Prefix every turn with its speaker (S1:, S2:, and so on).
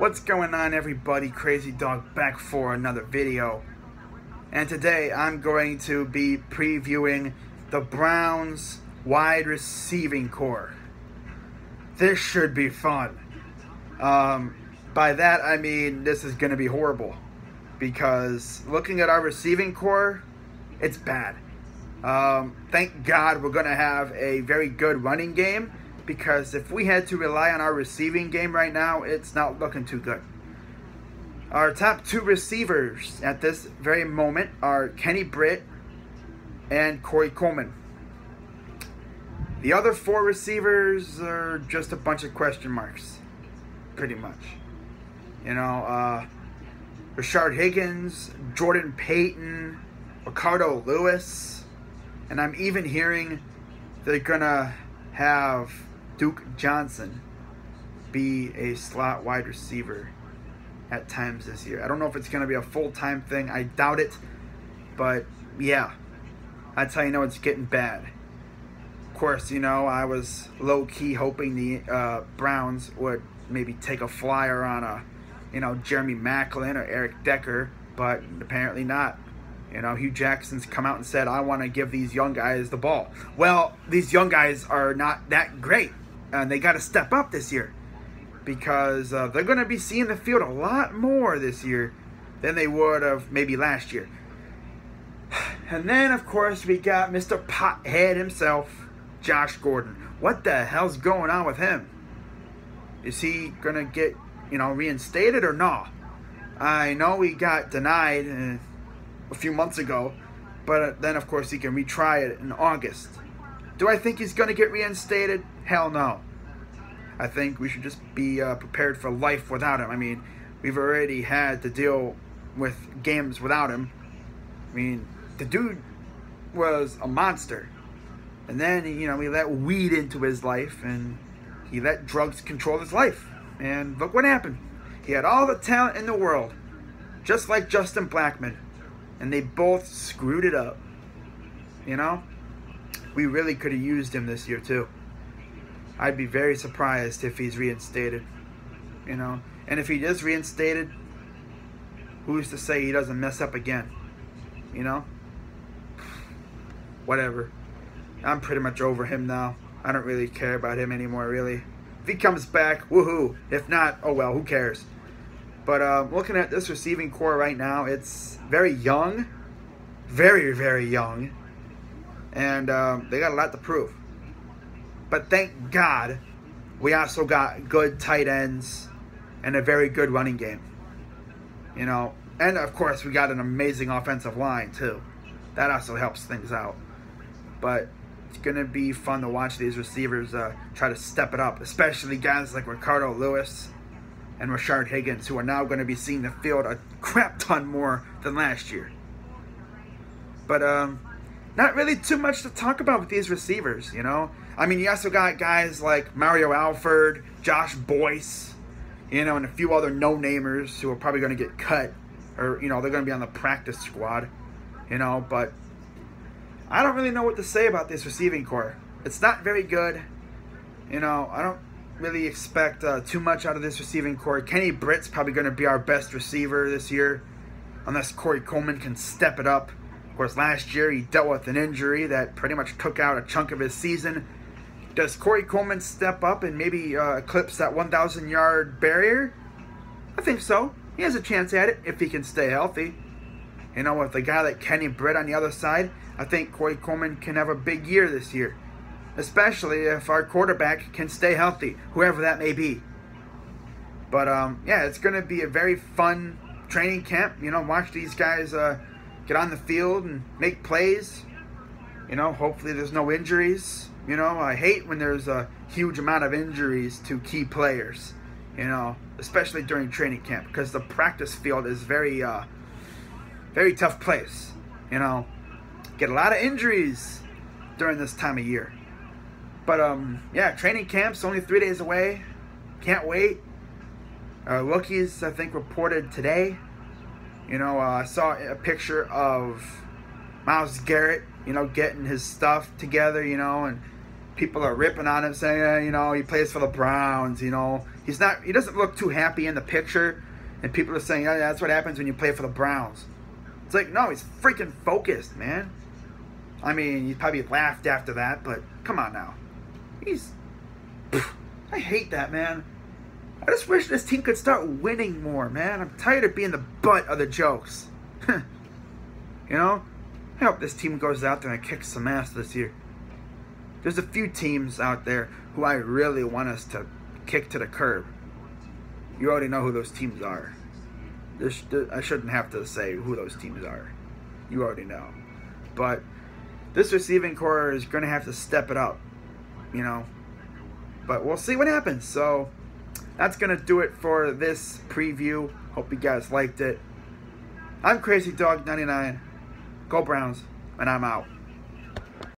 S1: What's going on, everybody? Crazy Dog back for another video. And today I'm going to be previewing the Browns wide receiving core. This should be fun. By that I mean this is going to be horrible, because looking at our receiving core, it's bad. Thank God we're going to have a very good running game, because if we had to rely on our receiving game right now, it's not looking too good. Our top two receivers at this very moment are Kenny Britt and Corey Coleman. The other four receivers are just a bunch of question marks, pretty much. You know, Rashard Higgins, Jordan Payton, Ricardo Lewis, and I'm even hearing they're gonna have Duke Johnson be a slot wide receiver at times this year. I don't know if it's going to be a full-time thing. I doubt it. But, yeah. That's how you know it's getting bad. Of course, you know, I was low-key hoping the Browns would maybe take a flyer on Jeremy Maclin or Eric Decker, but apparently not. You know, Hugh Jackson's come out and said, I want to give these young guys the ball. Well, these young guys are not that great. And they got to step up this year, because they're going to be seeing the field a lot more this year than they would have maybe last year. And then, of course, we got Mr. Pothead himself, Josh Gordon. What the hell's going on with him? Is he going to get, reinstated or not? I know he got denied a few months ago, but then, of course, he can retry it in August. Do I think he's going to get reinstated? Hell no. I think we should just be prepared for life without him. I mean, we've already had to deal with games without him. I mean, the dude was a monster. And then, he let weed into his life, and he let drugs control his life. And look what happened. He had all the talent in the world, just like Justin Blackmon. And they both screwed it up. We really could have used him this year, too. I'd be very surprised if he's reinstated, And if he is reinstated, who's to say he doesn't mess up again, Whatever. I'm pretty much over him now. I don't really care about him anymore, really. If he comes back, woohoo. If not, oh well, who cares? But looking at this receiving core right now, it's very young. Very, very young. And they got a lot to prove. But thank God we also got good tight ends and a very good running game. And of course we got an amazing offensive line too. That also helps things out. But it's going to be fun to watch these receivers try to step it up. Especially guys like Ricardo Lewis and Rashard Higgins, who are now going to be seeing the field a crap ton more than last year. But not really too much to talk about with these receivers, I mean, you also got guys like Mario Alford, Josh Boyce, and a few other no-namers who are probably going to get cut. Or, they're going to be on the practice squad, But I don't really know what to say about this receiving core. It's not very good. I don't really expect too much out of this receiving core. Kenny Britt's probably going to be our best receiver this year, unless Corey Coleman can step it up. Of course, last year he dealt with an injury that pretty much took out a chunk of his season. Does Corey Coleman step up and maybe eclipse that 1,000-yard barrier? I think so. He has a chance at it if he can stay healthy. With a guy like Kenny Britt on the other side, I think Corey Coleman can have a big year this year. Especially if our quarterback can stay healthy, whoever that may be. But, yeah, it's going to be a very fun training camp. Watch these guys get on the field and make plays. Hopefully there's no injuries. I hate when there's a huge amount of injuries to key players, especially during training camp, because the practice field is very tough place, Get a lot of injuries during this time of year. But, yeah, training camp's only 3 days away. Can't wait. Rookies, I think, reported today. I saw a picture of Myles Garrett, getting his stuff together, and people are ripping on him, saying, he plays for the Browns, He doesn't look too happy in the picture, and people are saying, oh, that's what happens when you play for the Browns. It's like, no, he's freaking focused, man. I mean, he probably laughed after that, but come on now. I hate that, man. I just wish this team could start winning more, man. I'm tired of being the butt of the jokes. You know? I hope this team goes out there and kicks some ass this year. There's a few teams out there who I really want us to kick to the curb. You already know who those teams are. I shouldn't have to say who those teams are. You already know. But this receiving core is going to have to step it up, you know. But we'll see what happens. So that's going to do it for this preview. Hope you guys liked it. I'm Crazy Dog 99. Go Browns, and I'm out.